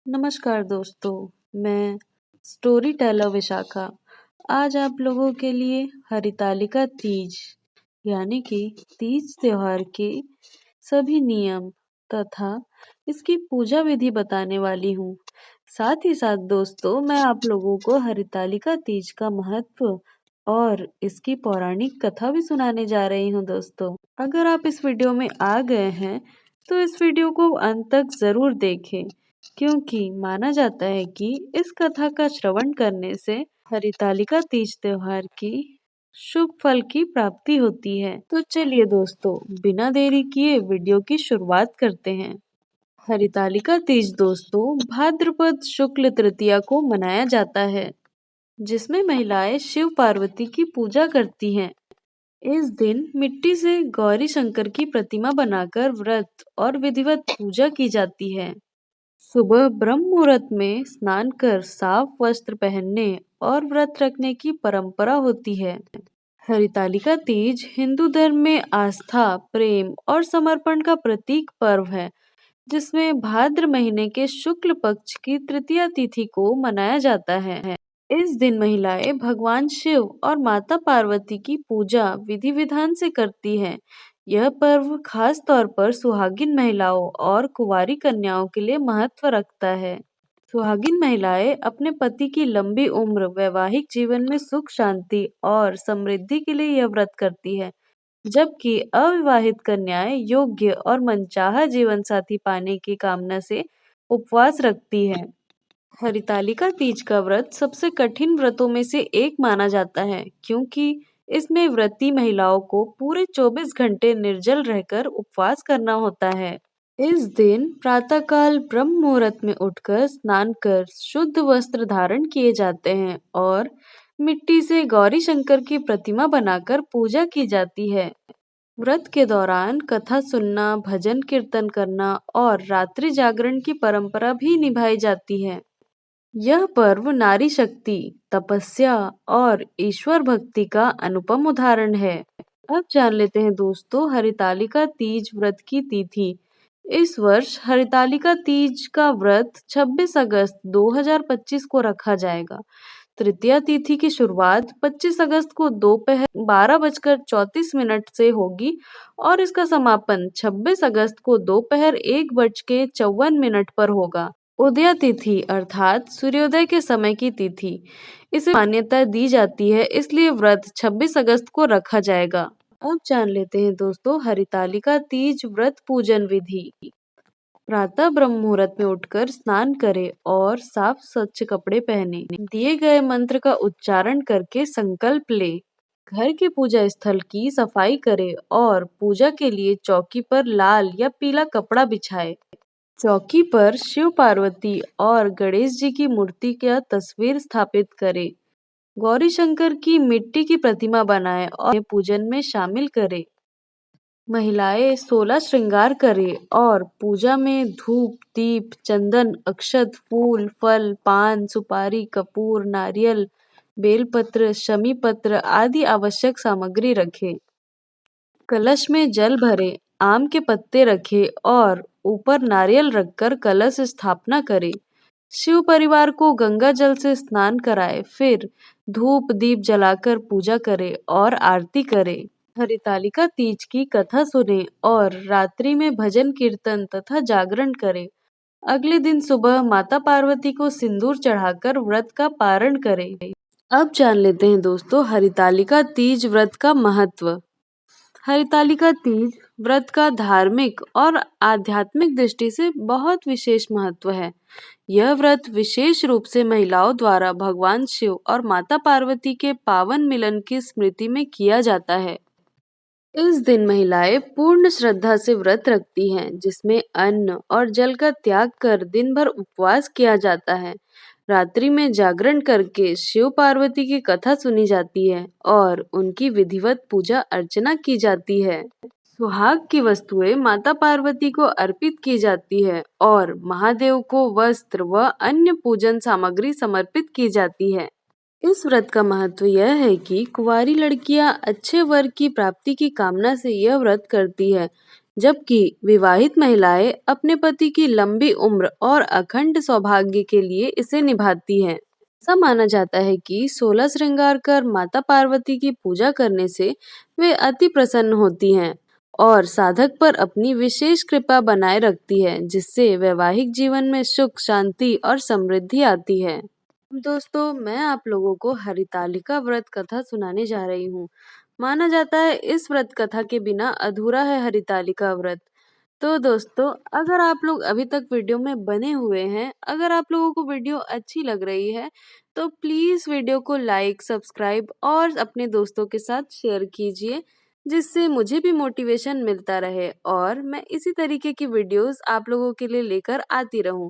नमस्कार दोस्तों, मैं स्टोरी टेलर विशाखा आज आप लोगों के लिए हरितालिका तीज यानी कि तीज त्योहार के सभी नियम तथा इसकी पूजा विधि बताने वाली हूँ। साथ ही साथ दोस्तों मैं आप लोगों को हरितालिका तीज का महत्व और इसकी पौराणिक कथा भी सुनाने जा रही हूँ दोस्तों। अगर आप इस वीडियो में आ गए हैं तो इस वीडियो को अंत तक जरूर देखें क्योंकि माना जाता है कि इस कथा का श्रवण करने से हरितालिका तीज त्योहार की शुभ फल की प्राप्ति होती है। तो चलिए दोस्तों बिना देरी किए वीडियो की शुरुआत करते हैं। हरितालिका तीज दोस्तों भाद्रपद शुक्ल तृतीया को मनाया जाता है जिसमें महिलाएं शिव पार्वती की पूजा करती हैं। इस दिन मिट्टी से गौरी शंकर की प्रतिमा बनाकर व्रत और विधिवत पूजा की जाती है। सुबह ब्रह्म मुहूर्त में स्नान कर साफ वस्त्र पहनने और व्रत रखने की परंपरा होती है। हरितालिका तीज हिंदू धर्म में आस्था, प्रेम और समर्पण का प्रतीक पर्व है, जिसमें भाद्र महीने के शुक्ल पक्ष की तृतीया तिथि को मनाया जाता है। इस दिन महिलाएं भगवान शिव और माता पार्वती की पूजा विधि विधान से करती हैं। यह पर्व खास तौर पर सुहागिन महिलाओं और कुंवारी कन्याओं के लिए महत्व रखता है। सुहागिन महिलाएं अपने पति की लंबी उम्र, वैवाहिक जीवन में सुख शांति और समृद्धि के लिए यह व्रत करती है, जबकि अविवाहित कन्याएं योग्य और मनचाहा जीवन साथी पाने की कामना से उपवास रखती है। हरितालिका तीज का व्रत सबसे कठिन व्रतों में से एक माना जाता है क्योंकि इसमें व्रती महिलाओं को पूरे 24 घंटे निर्जल रहकर उपवास करना होता है। इस दिन प्रातःकाल ब्रह्म मुहूर्त में उठकर स्नान कर शुद्ध वस्त्र धारण किए जाते हैं और मिट्टी से गौरी शंकर की प्रतिमा बनाकर पूजा की जाती है। व्रत के दौरान कथा सुनना, भजन कीर्तन करना और रात्रि जागरण की परंपरा भी निभाई जाती है। यह पर्व नारी शक्ति, तपस्या और ईश्वर भक्ति का अनुपम उदाहरण है। अब जान लेते हैं दोस्तों हरितालिका तीज व्रत की तिथि। इस वर्ष हरितालिका तीज का व्रत 26 अगस्त 2025 को रखा जाएगा। तृतीया तिथि की शुरुआत 25 अगस्त को दोपहर 12:34 से होगी और इसका समापन 26 अगस्त को दोपहर 1:54 पर होगा। उदया तिथि अर्थात सूर्योदय के समय की तिथि इसे मान्यता दी जाती है, इसलिए व्रत 26 अगस्त को रखा जाएगा। अब जान लेते हैं दोस्तों हरितालिका तीज व्रत पूजन विधि। प्रातः ब्रह्म मुहूर्त में उठकर स्नान करें और साफ स्वच्छ कपड़े पहने। दिए गए मंत्र का उच्चारण करके संकल्प ले। घर के पूजा स्थल की सफाई करें और पूजा के लिए चौकी पर लाल या पीला कपड़ा बिछाए। चौकी पर शिव पार्वती और गणेश जी की मूर्ति का तस्वीर स्थापित करें। गौरी शंकर की मिट्टी की प्रतिमा बनाएं और पूजन में शामिल करें। महिलाएं 16 श्रृंगार करें और पूजा में धूप, दीप, चंदन, अक्षत, फूल, फल, पान, सुपारी, कपूर, नारियल, बेलपत्र, शमी पत्र आदि आवश्यक सामग्री रखें। कलश में जल भरें, आम के पत्ते रखें और ऊपर नारियल रखकर कलश स्थापना करें। शिव परिवार को गंगा जल से स्नान कराएं, फिर धूप दीप जलाकर पूजा करें और आरती करें। हरितालिका तीज की कथा सुने और रात्रि में भजन कीर्तन तथा जागरण करें। अगले दिन सुबह माता पार्वती को सिंदूर चढ़ाकर व्रत का पारण करें। अब जान लेते हैं दोस्तों हरितालिका तीज व्रत का महत्व। हरितालिका तीज व्रत का धार्मिक और आध्यात्मिक दृष्टि से बहुत विशेष महत्व है। यह व्रत विशेष रूप से महिलाओं द्वारा भगवान शिव और माता पार्वती के पावन मिलन की स्मृति में किया जाता है। इस दिन महिलाएं पूर्ण श्रद्धा से व्रत रखती हैं, जिसमें अन्न और जल का त्याग कर दिन भर उपवास किया जाता है। रात्रि में जागरण करके शिव पार्वती की कथा सुनी जाती है और उनकी विधिवत पूजा अर्चना की जाती है। सुहाग की वस्तुएं माता पार्वती को अर्पित की जाती है और महादेव को वस्त्र व अन्य पूजन सामग्री समर्पित की जाती है। इस व्रत का महत्व यह है कि कुंवारी लड़कियां अच्छे वर की प्राप्ति की कामना से यह व्रत करती है। जबकि विवाहित महिलाएं अपने पति की लंबी उम्र और अखंड सौभाग्य के लिए इसे निभाती हैं। ऐसा माना जाता है कि 16 श्रृंगार कर माता पार्वती की पूजा करने से वे अति प्रसन्न होती हैं और साधक पर अपनी विशेष कृपा बनाए रखती है, जिससे वैवाहिक जीवन में सुख, शांति और समृद्धि आती है। दोस्तों, मैं आप लोगों को हरितालिका व्रत कथा सुनाने जा रही हूँ। माना जाता है इस व्रत कथा के बिना अधूरा है हरितालिका व्रत। तो दोस्तों, अगर आप लोग अभी तक वीडियो में बने हुए हैं, अगर आप लोगों को वीडियो अच्छी लग रही है, तो प्लीज़ वीडियो को लाइक, सब्सक्राइब और अपने दोस्तों के साथ शेयर कीजिए, जिससे मुझे भी मोटिवेशन मिलता रहे और मैं इसी तरीके की वीडियोस आप लोगों के लिए लेकर आती रहूं।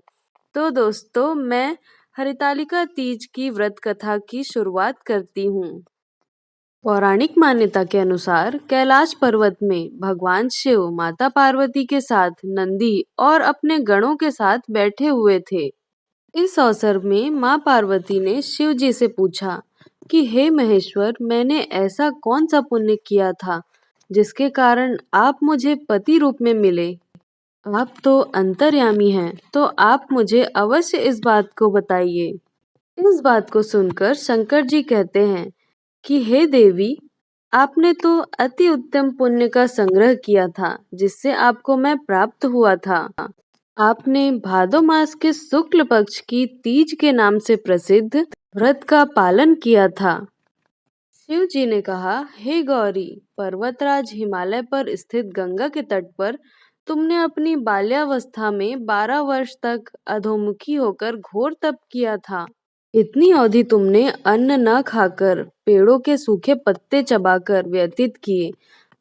तो दोस्तों, मैं हरितालिका तीज की व्रत कथा की शुरुआत करती हूँ। पौराणिक मान्यता के अनुसार कैलाश पर्वत में भगवान शिव माता पार्वती के साथ नंदी और अपने गणों के साथ बैठे हुए थे। इस अवसर में माँ पार्वती ने शिव जी से पूछा कि हे महेश्वर, मैंने ऐसा कौन सा पुण्य किया था जिसके कारण आप मुझे पति रूप में मिले। आप तो अंतर्यामी हैं, तो आप मुझे अवश्य इस बात को बताइए। इस बात को सुनकर शंकर जी कहते हैं कि हे देवी, आपने तो अति उत्तम पुण्य का संग्रह किया था, जिससे आपको मैं प्राप्त हुआ था। आपने भादो मास के शुक्ल पक्ष की तीज के नाम से प्रसिद्ध व्रत का पालन किया था। शिव जी ने कहा, हे गौरी, पर्वतराज हिमालय पर स्थित गंगा के तट पर तुमने अपनी बाल्यावस्था में 12 वर्ष तक अधोमुखी होकर घोर तप किया था। इतनी अवधि तुमने अन्न न खाकर, पेड़ों के सूखे पत्ते चबाकर व्यतीत किए।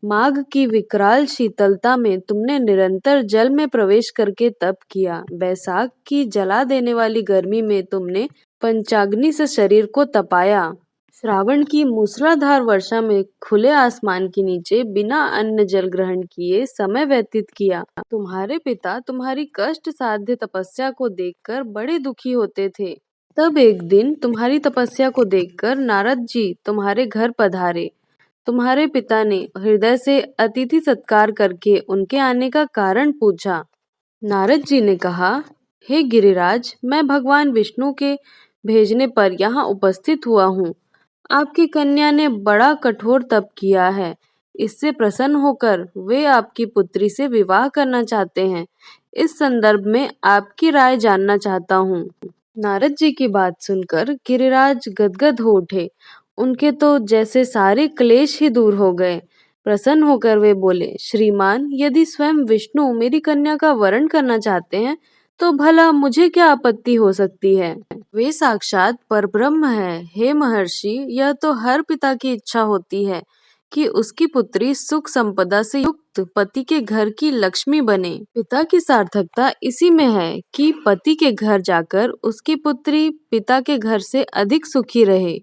माघ की विकराल शीतलता में तुमने निरंतर जल में प्रवेश करके तप किया। बैसाख की जला देने वाली गर्मी में तुमने पंचाग्नि से शरीर को तपाया। श्रावण की मूसलाधार वर्षा में खुले आसमान के नीचे बिना अन्न जल ग्रहण किए समय व्यतीत किया। तुम्हारे पिता तुम्हारी कष्ट साध्य तपस्या को देखकर बड़े दुखी होते थे। तब एक दिन तुम्हारी तपस्या को देखकर नारद जी तुम्हारे घर पधारे। तुम्हारे पिता ने हृदय से अतिथि सत्कार करके उनके आने का कारण पूछा। नारद जी ने कहा, हे गिरिराज, मैं भगवान विष्णु के भेजने पर यहाँ उपस्थित हुआ हूँ। आपकी कन्या ने बड़ा कठोर तप किया है। इससे प्रसन्न होकर वे आपकी पुत्री से विवाह करना चाहते हैं। इस संदर्भ में आपकी राय जानना चाहता हूँ। नारद जी की बात सुनकर गिरिराज गदगद हो उठे। उनके तो जैसे सारे क्लेश ही दूर हो गए। प्रसन्न होकर वे बोले, श्रीमान, यदि स्वयं विष्णु मेरी कन्या का वरण करना चाहते हैं तो भला मुझे क्या आपत्ति हो सकती है। वे साक्षात परब्रह्म है। हे महर्षि, यह तो हर पिता की इच्छा होती है कि उसकी पुत्री सुख संपदा से युक्त पति के घर की लक्ष्मी बने। पिता की सार्थकता इसी में है कि पति के घर जाकर उसकी पुत्री पिता के घर से अधिक सुखी रहे।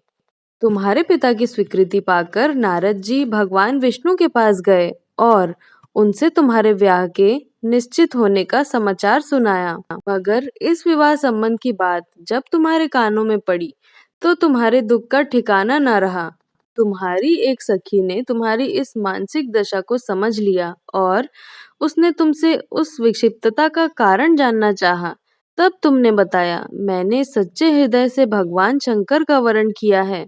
तुम्हारे पिता की स्वीकृति पाकर नारद जी भगवान विष्णु के पास गए और उनसे तुम्हारे ब्याह के निश्चित होने का समाचार सुनाया। मगर इस विवाह संबंध की बात जब तुम्हारे कानों में पड़ी तो तुम्हारे दुख का ठिकाना न रहा। तुम्हारी एक सखी ने तुम्हारी इस मानसिक दशा को समझ लिया और उसने तुमसे उस विक्षिप्तता का कारण जानना चाहा। तब तुमने बताया, मैंने सच्चे हृदय से भगवान शंकर का वरण किया है,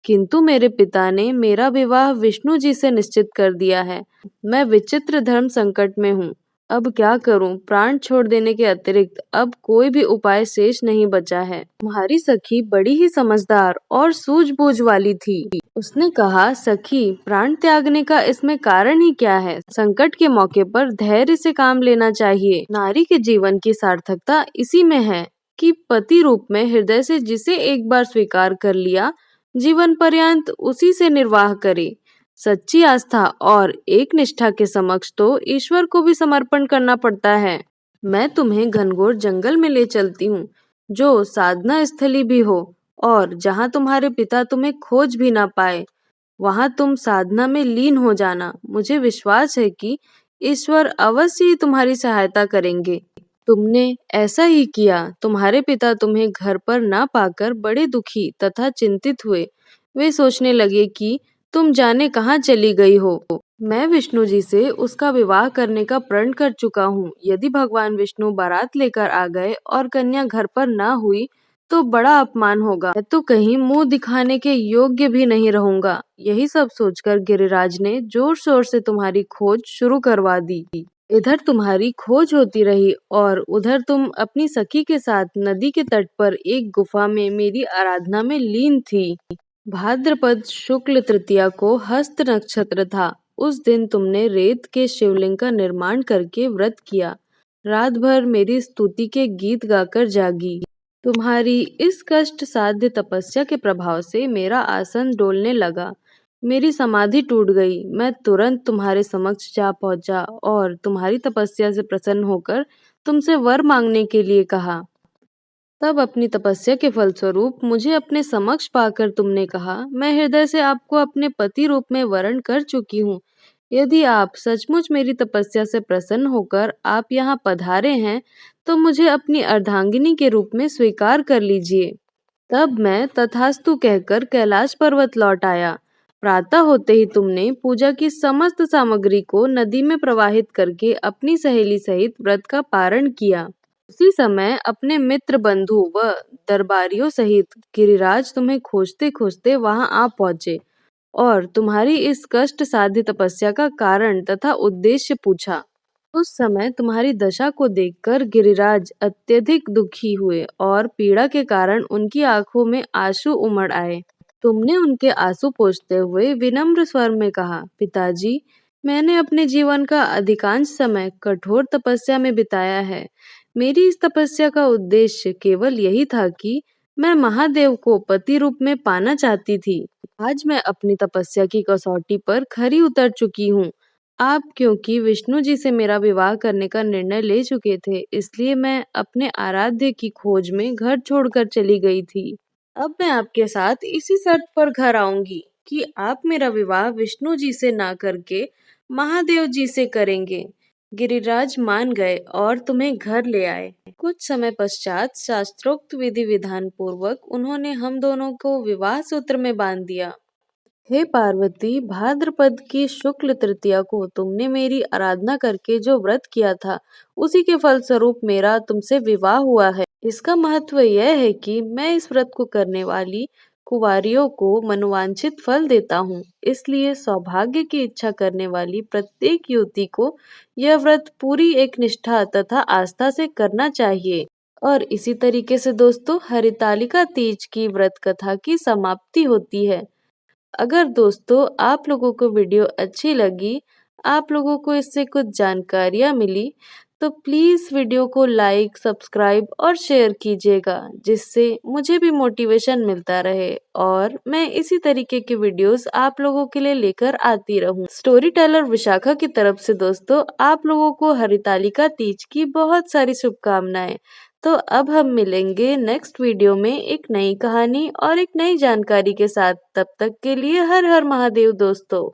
किंतु मेरे पिता ने मेरा विवाह विष्णु जी से निश्चित कर दिया है। मैं विचित्र धर्म संकट में हूँ। अब क्या करूं? प्राण छोड़ देने के अतिरिक्त अब कोई भी उपाय शेष नहीं बचा है। तुम्हारी सखी बड़ी ही समझदार और सूझबूझ वाली थी। उसने कहा, सखी, प्राण त्यागने का इसमें कारण ही क्या है? संकट के मौके पर धैर्य से काम लेना चाहिए। नारी के जीवन की सार्थकता इसी में है कि पति रूप में हृदय से जिसे एक बार स्वीकार कर लिया, जीवन पर्यंत उसी से निर्वाह करे। सच्ची आस्था और एक निष्ठा के समक्ष तो ईश्वर को भी समर्पण करना पड़ता है। मैं तुम्हें घनघोर जंगल में ले चलती हूँ, जो साधना स्थली भी हो, और जहाँ तुम्हारे पिता तुम्हें खोज भी ना पाए, वहाँ तुम साधना में लीन हो जाना। मुझे विश्वास है कि ईश्वर अवश्य ही तुम्हारी सहायता करेंगे। तुमने ऐसा ही किया। तुम्हारे पिता तुम्हें घर पर ना पाकर बड़े दुखी तथा चिंतित हुए। वे सोचने लगे कि तुम जाने कहाँ चली गई हो। मैं विष्णु जी से उसका विवाह करने का प्रण कर चुका हूँ। यदि भगवान विष्णु बारात लेकर आ गए और कन्या घर पर ना हुई तो बड़ा अपमान होगा। मैं तो कहीं मुंह दिखाने के योग्य भी नहीं रहूंगा। यही सब सोचकर गिरिराज ने जोर शोर से तुम्हारी खोज शुरू करवा दी। इधर तुम्हारी खोज होती रही और उधर तुम अपनी सखी के साथ नदी के तट पर एक गुफा में मेरी आराधना में लीन थी। भाद्रपद शुक्ल तृतीया को हस्त नक्षत्र था। उस दिन तुमने रेत के शिवलिंग का निर्माण करके व्रत किया। रात भर मेरी स्तुति के गीत गाकर जागी। तुम्हारी इस कष्ट साध्य तपस्या के प्रभाव से मेरा आसन डोलने लगा। मेरी समाधि टूट गई। मैं तुरंत तुम्हारे समक्ष जा पहुंचा और तुम्हारी तपस्या से प्रसन्न होकर तुमसे वर मांगने के लिए कहा। तब अपनी तपस्या के फलस्वरूप मुझे अपने समक्ष पाकर तुमने कहा, मैं हृदय से आपको अपने पति रूप में वरण कर चुकी हूँ। यदि आप सचमुच मेरी तपस्या से प्रसन्न होकर आप यहाँ पधारे हैं, तो मुझे अपनी अर्धांगिनी के रूप में स्वीकार कर लीजिए। तब मैं तथास्तु कहकर कैलाश पर्वत लौट आया। प्रातः होते ही तुमने पूजा की समस्त सामग्री को नदी में प्रवाहित करके अपनी सहेली सहित व्रत का पारण किया। उसी समय अपने मित्र बंधु व दरबारियों सहित गिरिराज तुम्हें खोजते खोजते वहां आ पहुंचे और तुम्हारी इस कष्ट साध्य तपस्या का कारण तथा उद्देश्य पूछा। उस समय तुम्हारी दशा को देखकर गिरिराज अत्यधिक दुखी हुए और पीड़ा के कारण उनकी आंखों में आंसू उमड़ आए। तुमने उनके आंसू पोंछते हुए विनम्र स्वर में कहा, पिताजी, मैंने अपने जीवन का अधिकांश समय कठोर तपस्या में बिताया है। मेरी इस तपस्या का उद्देश्य केवल यही था कि मैं महादेव को पति रूप में पाना चाहती थी। आज मैं अपनी तपस्या की कसौटी पर खरी उतर चुकी हूँ। आप क्योंकि विष्णु जी से मेरा विवाह करने का निर्णय ले चुके थे, इसलिए मैं अपने आराध्य की खोज में घर छोड़कर चली गई थी। अब मैं आपके साथ इसी शर्त पर घर आऊंगी कि आप मेरा विवाह विष्णु जी से ना करके महादेव जी से करेंगे। गिरिराज मान गए और तुम्हें घर ले आए। कुछ समय पश्चात शास्त्रोक्त विधि विधान पूर्वक उन्होंने हम दोनों को विवाह सूत्र में बांध दिया। हे पार्वती, भाद्रपद की शुक्ल तृतीया को तुमने मेरी आराधना करके जो व्रत किया था, उसी के फलस्वरूप मेरा तुमसे विवाह हुआ है। इसका महत्व यह है कि मैं इस व्रत को करने वाली कुंवारियों को मनोवांछित फल देता हूँ। इसलिए सौभाग्य की इच्छा करने वाली प्रत्येक युवती को यह व्रत पूरी एक निष्ठा तथा आस्था से करना चाहिए। और इसी तरीके से दोस्तों, हरितालिका तीज की व्रत कथा की समाप्ति होती है। अगर दोस्तों आप लोगों को वीडियो अच्छी लगी, आप लोगों को इससे कुछ जानकारियाँ मिली, तो प्लीज़ वीडियो को लाइक, सब्सक्राइब और शेयर कीजिएगा, जिससे मुझे भी मोटिवेशन मिलता रहे और मैं इसी तरीके के वीडियोस आप लोगों के लिए लेकर आती रहूं। स्टोरी टेलर विशाखा की तरफ से दोस्तों आप लोगों को हरितालिका तीज की बहुत सारी शुभकामनाएं। तो अब हम मिलेंगे नेक्स्ट वीडियो में एक नई कहानी और एक नई जानकारी के साथ। तब तक के लिए हर हर महादेव दोस्तों।